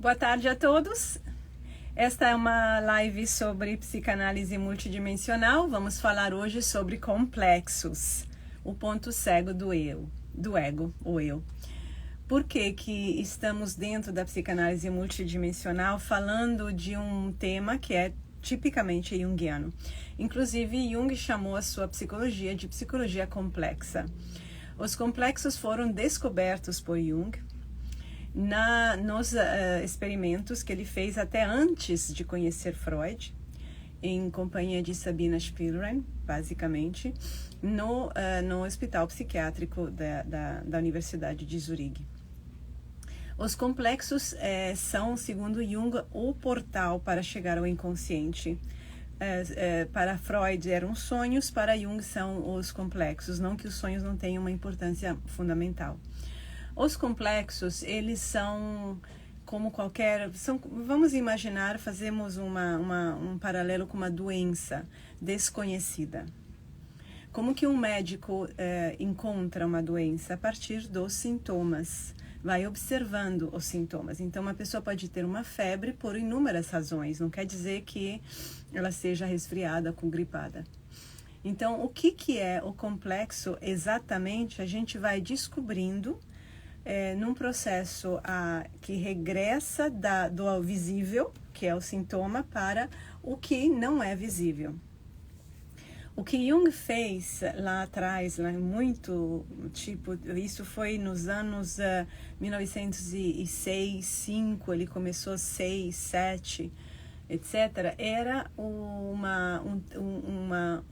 Boa tarde a todos. Esta é uma live sobre psicanálise multidimensional. Vamos falar hoje sobre complexos, o ponto cego do ego, o eu. Por que que estamos dentro da psicanálise multidimensional falando de um tema que é tipicamente junguiano? Inclusive, Jung chamou a sua psicologia de psicologia complexa. Os complexos foram descobertos por Jung nos experimentos que ele fez até antes de conhecer Freud, em companhia de Sabina Spielrein, basicamente, no hospital psiquiátrico da Universidade de Zurigue. Os complexos são, segundo Jung, o portal para chegar ao inconsciente. Para Freud eram sonhos, para Jung são os complexos, não que os sonhos não tenham uma importância fundamental. Os complexos, eles são como vamos imaginar, fazemos um paralelo com uma doença desconhecida. Como que um médico encontra uma doença? A partir dos sintomas. Vai observando os sintomas. Então, uma pessoa pode ter uma febre por inúmeras razões. Não quer dizer que ela seja resfriada com gripada. Então, o que é o complexo exatamente? A gente vai descobrindo num processo que regressa do visível, que é o sintoma, para o que não é visível. O que Jung fez lá atrás, isso foi nos anos 1906, 5, ele começou 6, 7, etc. Era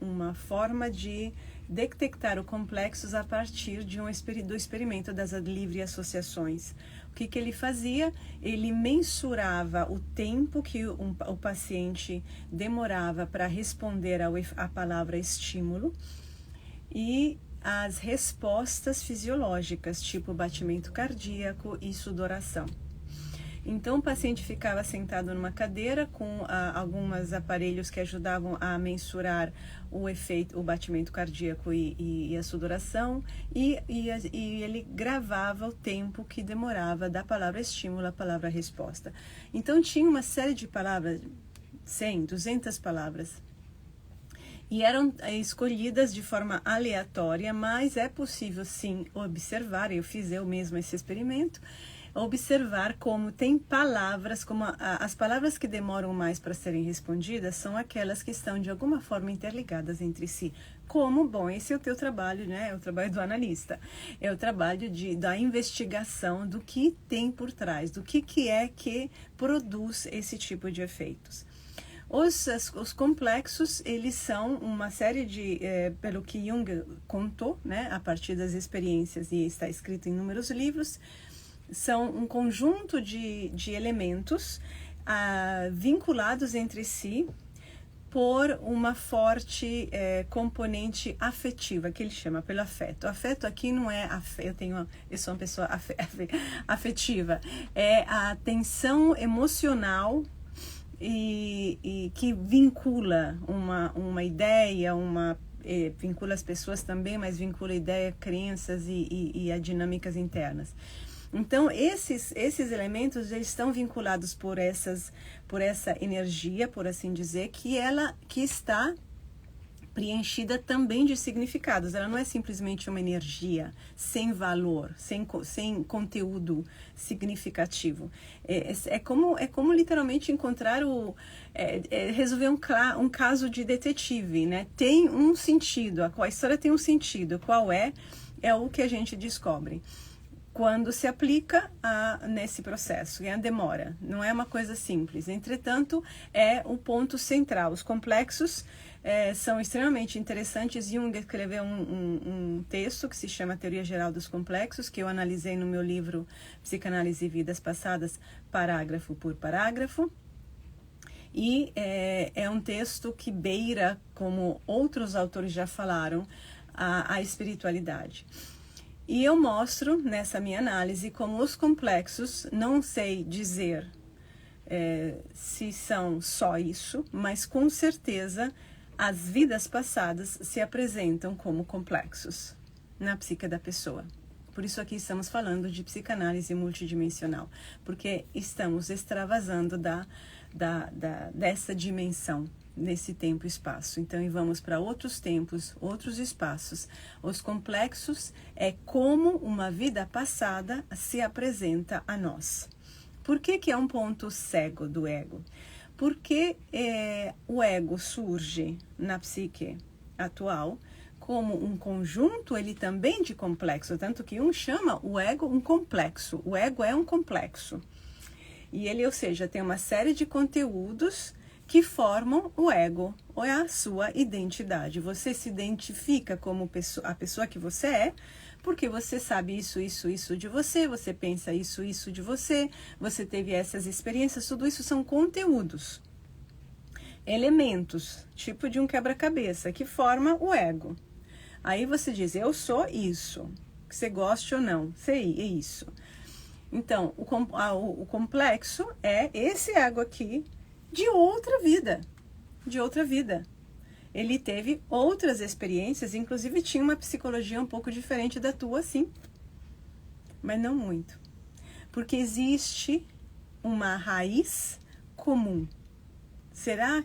uma forma de detectar os complexos a partir do experimento das livres associações. O que ele fazia? Ele mensurava o tempo que o paciente demorava para responder à palavra estímulo e as respostas fisiológicas, tipo batimento cardíaco e sudoração. Então, o paciente ficava sentado numa cadeira com alguns aparelhos que ajudavam a mensurar o batimento cardíaco e a sudoração, e ele gravava o tempo que demorava da palavra estímulo à palavra resposta. Então, tinha uma série de palavras, 100, 200 palavras, e eram escolhidas de forma aleatória, mas é possível sim observar, eu fiz mesmo esse experimento, observar como tem palavras, como as palavras que demoram mais para serem respondidas são aquelas que estão de alguma forma interligadas entre si. Esse é o teu trabalho, né? É o trabalho do analista. É o trabalho da investigação do que tem por trás, do que é que produz esse tipo de efeitos. Os complexos, eles são uma série pelo que Jung contou, né? A partir das experiências, e está escrito em inúmeros livros, são um conjunto de elementos vinculados entre si por uma forte componente afetiva, que ele chama pelo afeto. O afeto aqui não é eu sou uma pessoa afetiva, é a tensão emocional e que vincula uma ideia, vincula as pessoas também, mas vincula ideia, crenças e a dinâmicas internas. Então, esses elementos eles estão vinculados por essa energia, por assim dizer, que está preenchida também de significados. Ela não é simplesmente uma energia sem valor, sem conteúdo significativo. É como literalmente encontrar resolver um caso de detetive, né? Tem um sentido, a história tem um sentido. Qual é o que a gente descobre quando se aplica nesse processo, a demora. Não é uma coisa simples. Entretanto, é o ponto central. Os complexos são extremamente interessantes. Jung escreveu um texto que se chama Teoria Geral dos Complexos, que eu analisei no meu livro Psicanálise e Vidas Passadas, parágrafo por parágrafo. E é um texto que beira, como outros autores já falaram, a espiritualidade. E eu mostro nessa minha análise como os complexos, não sei dizer se são só isso, mas com certeza as vidas passadas se apresentam como complexos na psique da pessoa. Por isso aqui estamos falando de psicanálise multidimensional, porque estamos extravasando dessa dimensão, nesse tempo e espaço. Então, e vamos para outros tempos, outros espaços. Os complexos é como uma vida passada se apresenta a nós. Por que é um ponto cego do ego? Porque o ego surge na psique atual como um conjunto, ele também de complexo, tanto que um chama o ego um complexo. O ego é um complexo. E ele, ou seja, tem uma série de conteúdos que formam o ego, ou a sua identidade. Você se identifica como a pessoa que você é, porque você sabe isso de você, você pensa isso de você teve essas experiências, tudo isso são conteúdos, elementos, tipo de um quebra-cabeça, que forma o ego. Aí você diz, eu sou isso, que você goste ou não, sei, é isso. Então, o complexo é esse ego aqui de outra vida, Ele teve outras experiências, inclusive tinha uma psicologia um pouco diferente da tua, sim, mas não muito. Porque existe uma raiz comum. Será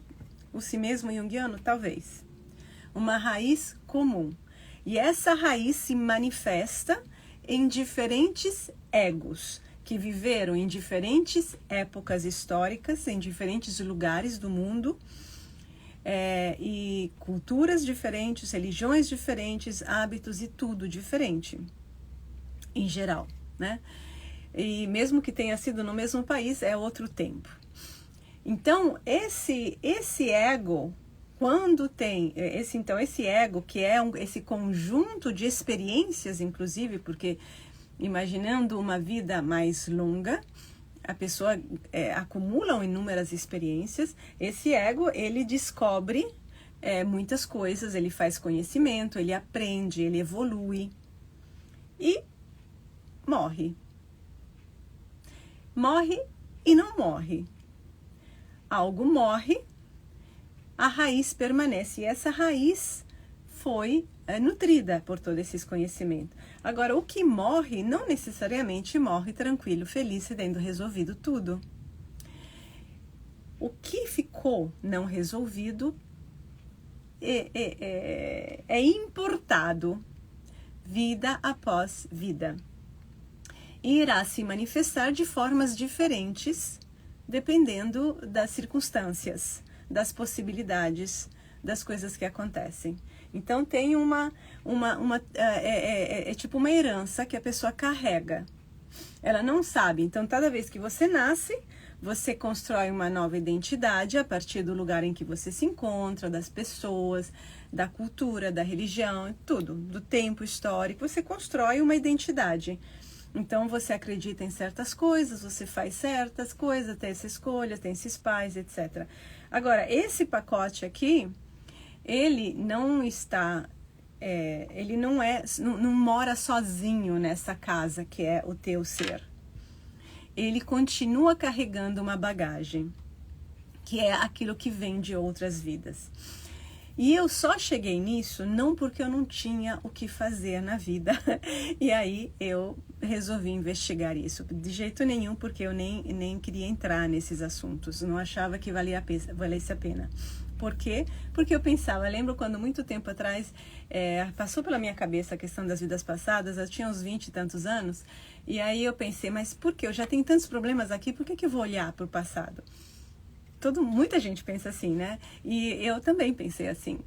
o si mesmo junguiano? Talvez. Uma raiz comum. E essa raiz se manifesta em diferentes egos, que viveram em diferentes épocas históricas, em diferentes lugares do mundo, e culturas diferentes, religiões diferentes, hábitos e tudo diferente, em geral, né? E mesmo que tenha sido no mesmo país, é outro tempo. Então, esse ego, quando tem esse ego, que é esse conjunto de experiências, inclusive, porque imaginando uma vida mais longa, a pessoa acumula inúmeras experiências. Esse ego, ele descobre muitas coisas, ele faz conhecimento, ele aprende, ele evolui e morre. Morre e não morre. Algo morre, a raiz permanece. E essa raiz foi nutrida por todo esse conhecimento. Agora, o que morre, não necessariamente morre tranquilo, feliz, tendo resolvido tudo. O que ficou não resolvido é importado vida após vida. E irá se manifestar de formas diferentes, dependendo das circunstâncias, das possibilidades, das coisas que acontecem. Então tem tipo uma herança que a pessoa carrega. Ela não sabe. Então, toda vez que você nasce, você constrói uma nova identidade a partir do lugar em que você se encontra, das pessoas, da cultura, da religião, tudo, do tempo histórico. Você constrói uma identidade. Então, você acredita em certas coisas, você faz certas coisas, tem essa escolha, tem esses pais, etc. Agora, esse pacote aqui, ele não está, ele não mora sozinho nessa casa que é o teu ser. Ele continua carregando uma bagagem, que é aquilo que vem de outras vidas. E eu só cheguei nisso não porque eu não tinha o que fazer na vida. E aí eu resolvi investigar isso. De jeito nenhum, porque eu nem queria entrar nesses assuntos. Não achava que valesse a pena. Por quê? Porque eu pensava, lembro quando muito tempo atrás passou pela minha cabeça a questão das vidas passadas, eu tinha uns 20 e tantos anos, e aí eu pensei, mas por que? Eu já tenho tantos problemas aqui, por que eu vou olhar para o passado? Muita gente pensa assim, né? E eu também pensei assim.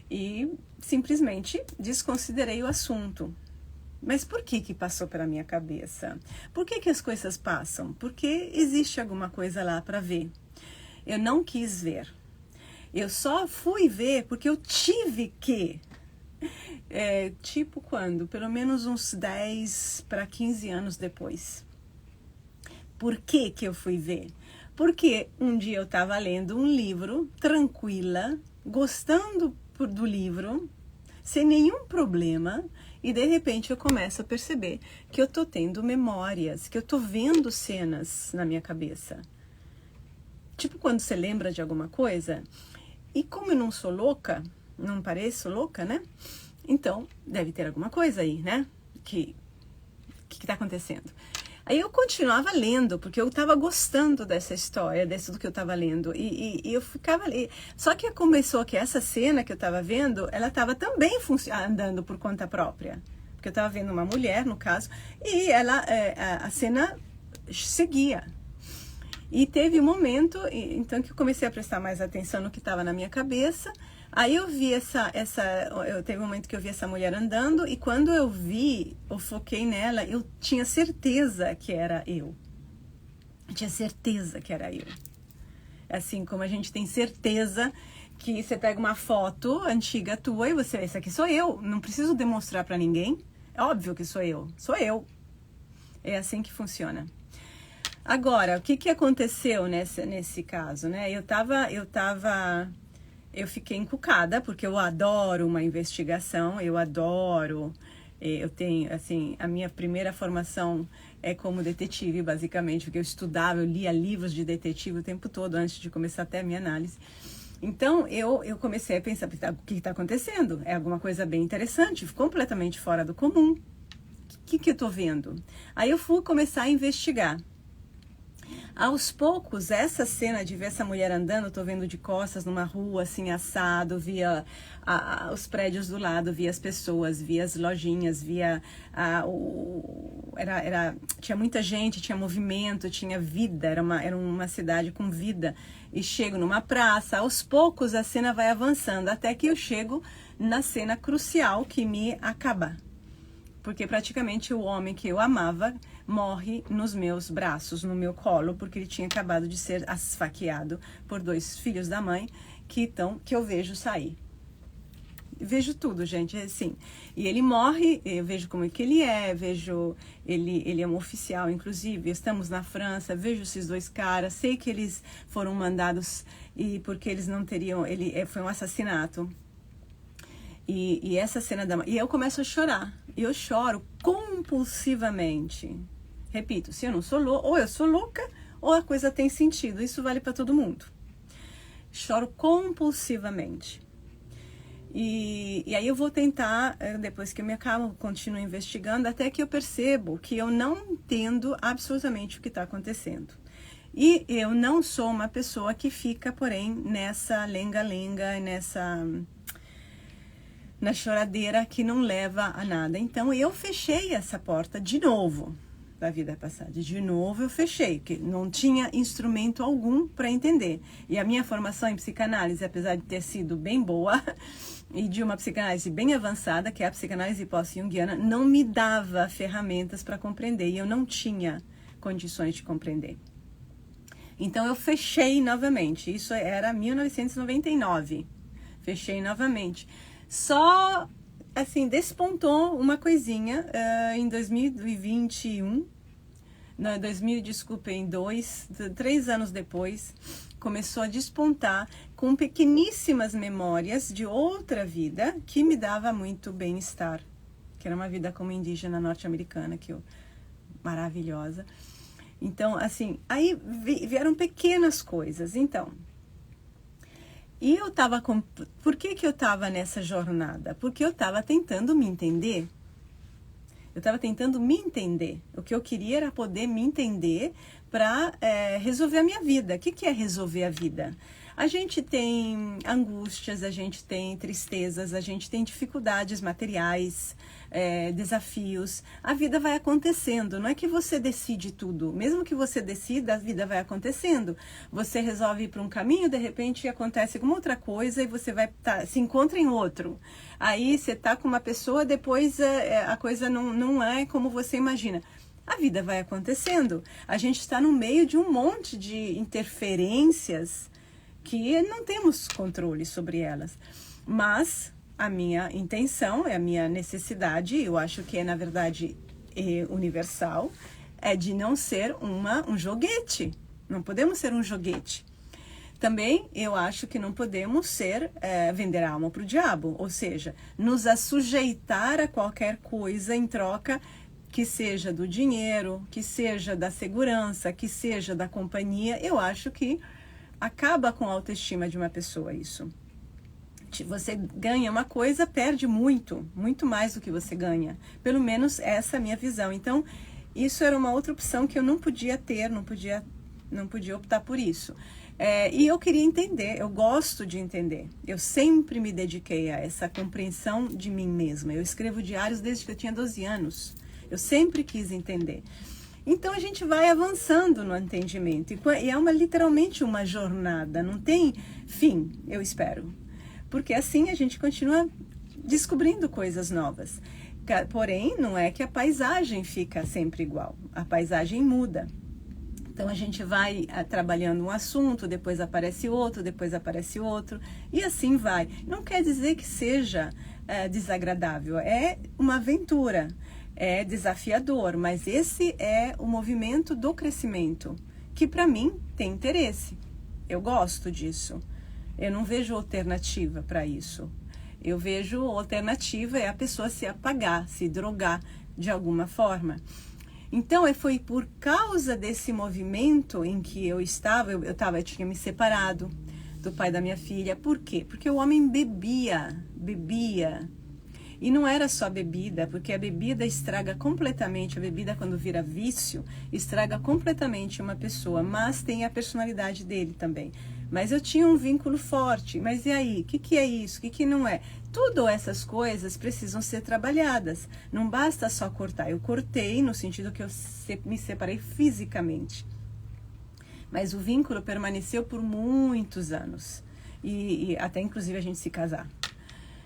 E simplesmente desconsiderei o assunto. Mas por que passou pela minha cabeça? Por que as coisas passam? Porque existe alguma coisa lá para ver. Eu não quis ver. Eu só fui ver porque eu tive que. Tipo quando? Pelo menos uns 10 para 15 anos depois. Por que eu fui ver? Porque um dia eu estava lendo um livro, tranquila, gostando do livro, sem nenhum problema, e de repente eu começo a perceber que eu estou tendo memórias, que eu estou vendo cenas na minha cabeça. Tipo quando você lembra de alguma coisa, e como eu não sou louca, não pareço louca, né? Então, deve ter alguma coisa aí, né? Que que está acontecendo? Aí eu continuava lendo, porque eu estava gostando dessa história, do que eu estava lendo. E eu ficava ali. Só que começou que essa cena que eu estava vendo, ela estava também andando por conta própria. Porque eu estava vendo uma mulher, no caso, e a cena seguia. E teve um momento, então, que eu comecei a prestar mais atenção no que estava na minha cabeça. Aí eu vi teve um momento que eu vi essa mulher andando, e quando eu foquei nela, eu tinha certeza que era eu. Eu tinha certeza que era eu. Assim como a gente tem certeza que você pega uma foto antiga tua e você, esse aqui sou eu, não preciso demonstrar para ninguém. É óbvio que sou eu. É assim que funciona. Agora, o que aconteceu nesse caso, né? Eu fiquei encucada, porque eu adoro uma investigação, eu tenho, assim, a minha primeira formação é como detetive, basicamente, porque eu lia livros de detetive o tempo todo, antes de começar até a minha análise. Então, eu comecei a pensar, o que está acontecendo? É alguma coisa bem interessante, completamente fora do comum. O que eu estou vendo? Aí eu fui começar a investigar. Aos poucos, essa cena de ver essa mulher andando, tô vendo de costas numa rua, assim, assado, via os prédios do lado, via as pessoas, via as lojinhas, via tinha muita gente, tinha movimento, tinha vida, era uma cidade com vida. E chego numa praça, aos poucos a cena vai avançando, até que eu chego na cena crucial que me acaba. Porque praticamente o homem que eu amava morre nos meus braços, no meu colo, porque ele tinha acabado de ser esfaqueado por 2 filhos da mãe que eu vejo sair. Vejo tudo, gente, assim. E ele morre, eu vejo como é que ele é, vejo ele é um oficial, inclusive, estamos na França, vejo esses 2 caras, sei que eles foram mandados porque eles não teriam, foi um assassinato. E essa cena e eu começo a chorar. E eu choro compulsivamente. Repito, se eu não sou louca, ou eu sou louca, ou a coisa tem sentido. Isso vale para todo mundo. Choro compulsivamente. E aí eu vou tentar, depois que eu me acalmo, continuo investigando, até que eu percebo que eu não entendo absolutamente o que está acontecendo. E eu não sou uma pessoa que fica, porém, nessa lenga-lenga, na choradeira que não leva a nada. Então eu fechei essa porta de novo da vida passada. De novo eu fechei, porque não tinha instrumento algum para entender. E a minha formação em psicanálise, apesar de ter sido bem boa e de uma psicanálise bem avançada, que é a psicanálise pós-junguiana, não me dava ferramentas para compreender e eu não tinha condições de compreender. Então eu fechei novamente. Isso era 1999. Fechei novamente. Só, assim, despontou uma coisinha em 2021, não, 3 anos depois, começou a despontar com pequeníssimas memórias de outra vida que me dava muito bem-estar, que era uma vida como indígena norte-americana, maravilhosa. Então, assim, aí vieram pequenas coisas, então... E eu estava por que eu estava nessa jornada? Porque eu estava tentando me entender. Eu estava tentando me entender. O que eu queria era poder me entender para resolver a minha vida. O que é resolver a vida? A gente tem angústias, a gente tem tristezas, a gente tem dificuldades materiais, desafios. A vida vai acontecendo, não é que você decide tudo. Mesmo que você decida, a vida vai acontecendo. Você resolve ir para um caminho, de repente acontece alguma outra coisa e você se encontra em outro. Aí você está com uma pessoa, depois a coisa não é como você imagina. A vida vai acontecendo. A gente está no meio de um monte de interferências que não temos controle sobre elas. Mas a minha intenção, a minha necessidade, eu acho que na verdade, universal, é de não ser um joguete. Não podemos ser um joguete. Também eu acho que não podemos vender a alma para o diabo, ou seja, nos assujeitar a qualquer coisa em troca, que seja do dinheiro, que seja da segurança, que seja da companhia. Eu acho que acaba com a autoestima de uma pessoa isso. Você ganha uma coisa, perde muito, muito mais do que você ganha. Pelo menos essa é a minha visão. Então, isso era uma outra opção que eu não podia ter, não podia optar por isso. E eu queria entender, eu gosto de entender. Eu sempre me dediquei a essa compreensão de mim mesma. Eu escrevo diários desde que eu tinha 12 anos. Eu sempre quis entender. Então a gente vai avançando no entendimento. E é literalmente uma jornada, não tem fim, eu espero. Porque assim a gente continua descobrindo coisas novas. Porém, não é que a paisagem fica sempre igual. A paisagem muda. Então a gente vai trabalhando um assunto, depois aparece outro, e assim vai. Não quer dizer que seja desagradável, é uma aventura, é desafiador, mas esse é o movimento do crescimento, que para mim tem interesse. Eu gosto disso. Eu não vejo alternativa para isso. Eu vejo alternativa é a pessoa se apagar, se drogar de alguma forma. Então, foi por causa desse movimento em que eu estava, eu tinha me separado do pai da minha filha. Por quê? Porque o homem bebia. E não era só bebida, porque a bebida estraga completamente, a bebida quando vira vício, estraga completamente uma pessoa, mas tem a personalidade dele também. Mas eu tinha um vínculo forte, mas e aí? O que é isso? O que não é? Tudo essas coisas precisam ser trabalhadas. Não basta só cortar. Eu cortei no sentido que eu me separei fisicamente. Mas o vínculo permaneceu por muitos anos. E até inclusive a gente se casar.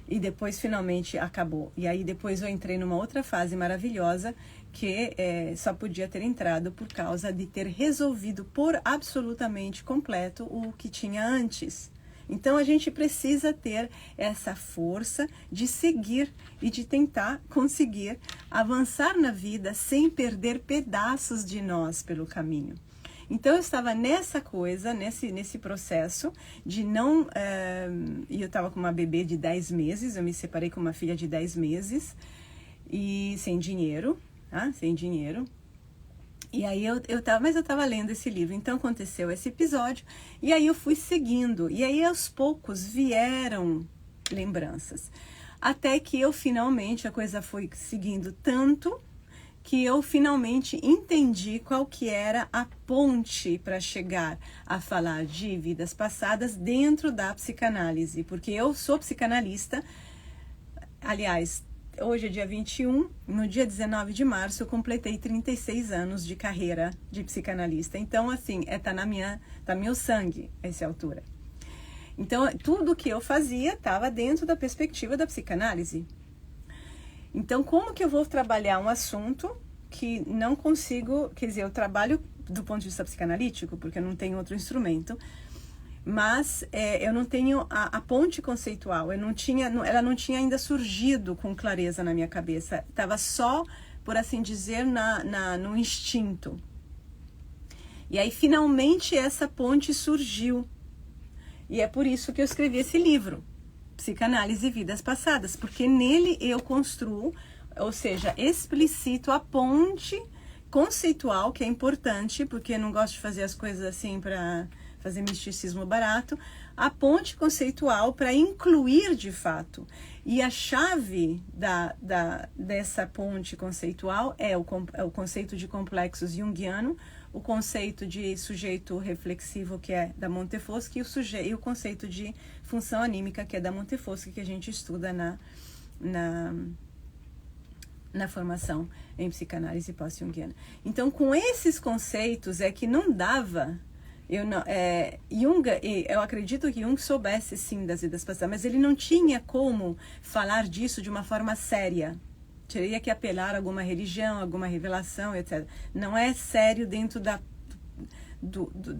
E depois finalmente acabou. E aí depois eu entrei numa outra fase maravilhosa que só podia ter entrado por causa de ter resolvido por absolutamente completo o que tinha antes. Então a gente precisa ter essa força de seguir e de tentar conseguir avançar na vida sem perder pedaços de nós pelo caminho. Então eu estava nessa coisa, nesse processo de não... E eu estava com uma bebê de 10 meses, eu me separei com uma filha de 10 meses e sem dinheiro, sem dinheiro. E aí eu estava lendo esse livro, então aconteceu esse episódio, e aí eu fui seguindo, e aí aos poucos vieram lembranças. Até que eu finalmente, a coisa foi seguindo tanto, que eu finalmente entendi qual que era a ponte para chegar a falar de vidas passadas dentro da psicanálise, porque eu sou psicanalista, aliás, hoje é dia 21, no dia 19 de março eu completei 36 anos de carreira de psicanalista. Então, assim, tá no meu sangue essa altura. Então, tudo que eu fazia estava dentro da perspectiva da psicanálise. Então, como que eu vou trabalhar um assunto que não consigo... Quer dizer, eu trabalho do ponto de vista psicanalítico, porque eu não tenho outro instrumento, mas eu não tenho a ponte conceitual, ela não tinha ainda surgido com clareza na minha cabeça, estava só, por assim dizer, no instinto. E aí, finalmente, essa ponte surgiu. E é por isso que eu escrevi esse livro, Psicanálise e Vidas Passadas, porque nele eu construo, ou seja, explicito a ponte conceitual, que é importante, porque eu não gosto de fazer as coisas assim para fazer misticismo barato, a ponte conceitual para incluir de fato. E a chave dessa ponte conceitual é o conceito de complexos junguiano, o conceito de sujeito reflexivo, que é da Montefoschi, e o conceito de função anímica, que é da Montefoschi, que a gente estuda na formação em psicanálise pós-junguiana. Então, com esses conceitos é que não dava... eu acredito que Jung soubesse sim das vidas passadas, mas ele não tinha como falar disso de uma forma séria. Teria que apelar a alguma religião, alguma revelação, etc. Não é sério dentro da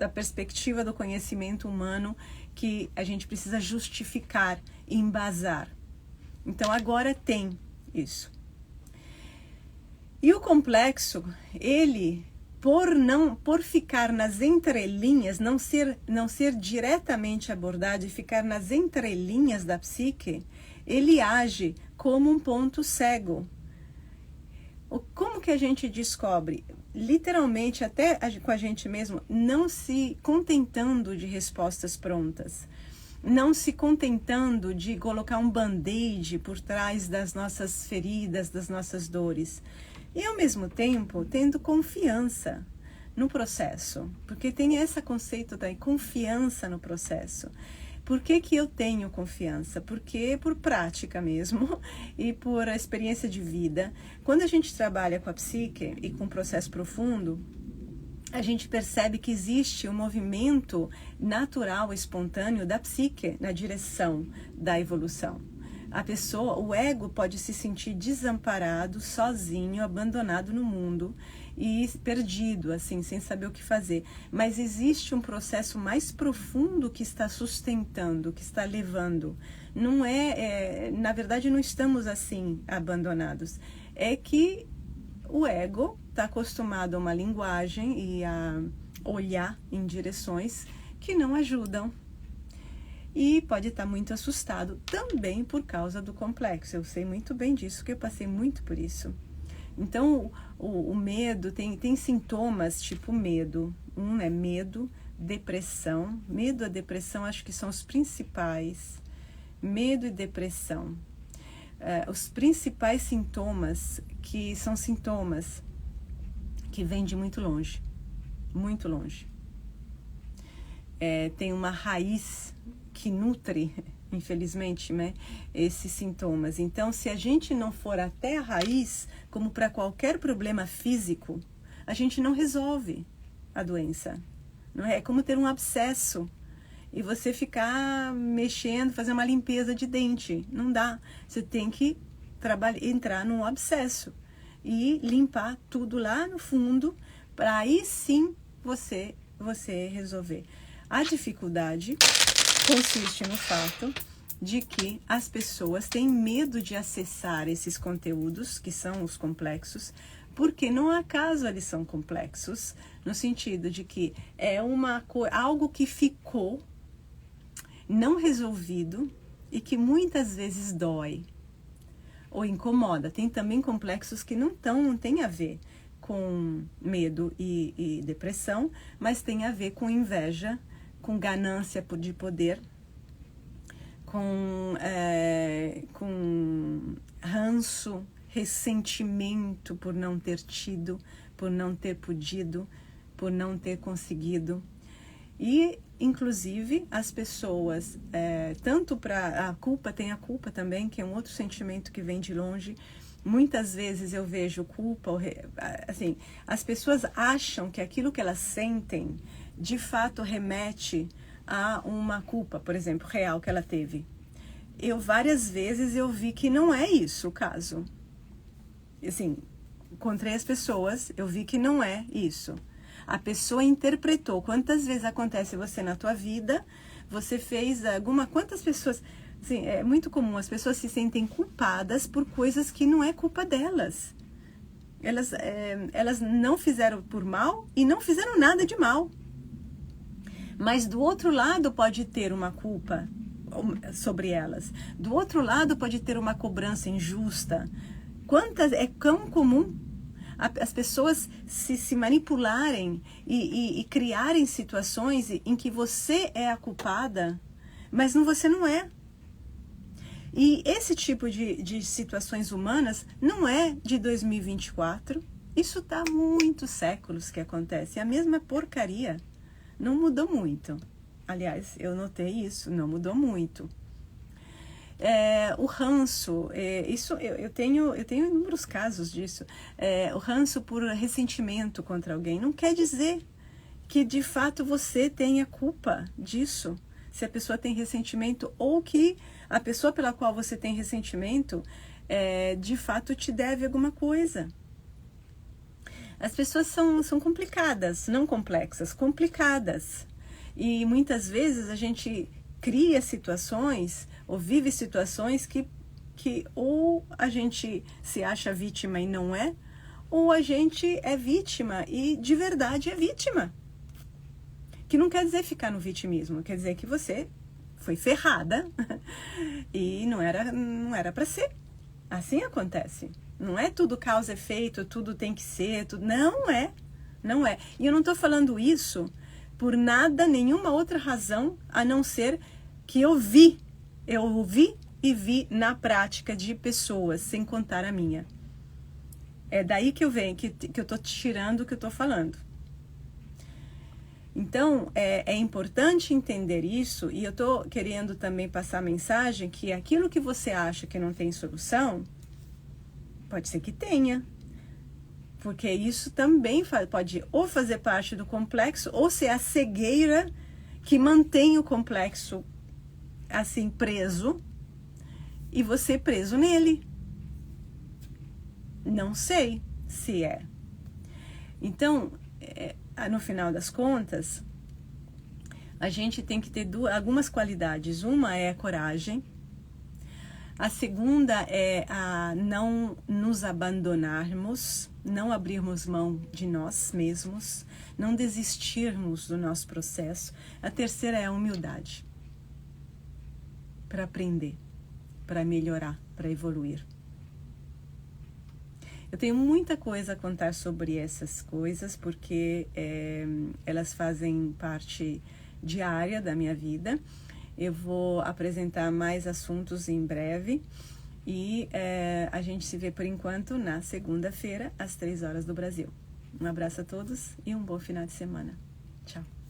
perspectiva do conhecimento humano que a gente precisa justificar, embasar. Então agora tem isso. E o complexo, ele... Por ficar nas entrelinhas, não ser diretamente abordado e ficar nas entrelinhas da psique, ele age como um ponto cego. Como que a gente descobre? Literalmente, até com a gente mesmo, não se contentando de respostas prontas. não se contentando de colocar um band-aid por trás das nossas feridas, das nossas dores. E, ao mesmo tempo, tendo confiança no processo. Porque tem esse conceito da confiança no processo. Por que que eu tenho confiança? Porque por prática mesmo e por experiência de vida. Quando a gente trabalha com a psique e com o processo profundo, a gente percebe que existe um movimento natural, espontâneo da psique na direção da evolução. A pessoa, o ego pode se sentir desamparado, sozinho, abandonado no mundo e perdido, assim, sem saber o que fazer. Mas existe um processo mais profundo que está sustentando, que está levando. Não na verdade, não estamos assim abandonados. É que o ego está acostumado a uma linguagem e a olhar em direções que não ajudam. E pode estar muito assustado também por causa do complexo. Eu sei muito bem disso, porque eu passei muito por isso. Então, o medo tem sintomas tipo medo. Um é medo, depressão. Medo e depressão acho que são os principais. Medo e depressão. Os principais sintomas, que são sintomas que vêm de muito longe. Muito longe. Tem uma raiz que nutre, infelizmente, né, esses sintomas. Então, se a gente não for até a raiz, como para qualquer problema físico, a gente não resolve a doença. Não é? É como ter um abscesso e você ficar mexendo, fazer uma limpeza de dente. Não dá. Você tem que entrar num abscesso e limpar tudo lá no fundo, para aí sim você resolver. A dificuldade consiste no fato de que as pessoas têm medo de acessar esses conteúdos, que são os complexos, porque não acaso eles são complexos, no sentido de que é algo que ficou não resolvido e que muitas vezes dói ou incomoda. Tem também complexos que não têm a ver com medo e depressão, mas tem a ver com inveja, com ganância de poder, com ranço, ressentimento por não ter tido, por não ter podido, por não ter conseguido. E, inclusive, as pessoas, tanto para a culpa, tem a culpa também, que é um outro sentimento que vem de longe. Muitas vezes eu vejo culpa, assim, as pessoas acham que aquilo que elas sentem, de fato, remete a uma culpa, por exemplo, real que ela teve. Várias vezes eu vi que não é isso o caso. Assim, encontrei as pessoas, eu vi que não é isso. A pessoa interpretou. Quantas vezes acontece você na tua vida, você fez quantas pessoas... Assim, é muito comum, as pessoas se sentem culpadas por coisas que não é culpa delas. Elas não fizeram por mal e não fizeram nada de mal. Mas do outro lado pode ter uma culpa sobre elas. Do outro lado pode ter uma cobrança injusta. É tão comum as pessoas se manipularem e criarem situações em que você é a culpada, mas você não é. E esse tipo de situações humanas não é de 2024. Isso está há muitos séculos que acontece. É a mesma porcaria. Não mudou muito. Aliás, eu notei isso, não mudou muito. O ranço, eu tenho inúmeros casos disso. O ranço por ressentimento contra alguém não quer dizer que de fato você tenha culpa disso. Se a pessoa tem ressentimento ou que a pessoa pela qual você tem ressentimento de fato te deve alguma coisa. As pessoas são complicadas, não complexas, complicadas. E muitas vezes a gente cria situações ou vive situações que ou a gente se acha vítima e não é, ou a gente é vítima e de verdade é vítima. Que não quer dizer ficar no vitimismo, quer dizer que você foi ferrada e não era para ser. Assim acontece. Não é tudo causa e efeito, tudo tem que ser, tudo... Não é. E eu não estou falando isso por nada, nenhuma outra razão, a não ser que eu ouvi e vi na prática de pessoas, sem contar a minha. É daí que eu venho, que eu tô tirando o que eu tô falando. Então, é importante entender isso, e eu tô querendo também passar a mensagem que aquilo que você acha que não tem solução, pode ser que tenha. Porque isso também pode ou fazer parte do complexo, ou ser a cegueira que mantém o complexo assim preso, e você preso nele. Não sei se é. Então, no final das contas, a gente tem que ter algumas qualidades. Uma é a coragem. A segunda é a não nos abandonarmos, não abrirmos mão de nós mesmos, não desistirmos do nosso processo. A terceira é a humildade, para aprender, para melhorar, para evoluir. Eu tenho muita coisa a contar sobre essas coisas, porque elas fazem parte diária da minha vida. Eu vou apresentar mais assuntos em breve e a gente se vê por enquanto na segunda-feira, às 3 horas do Brasil. Um abraço a todos e um bom final de semana. Tchau.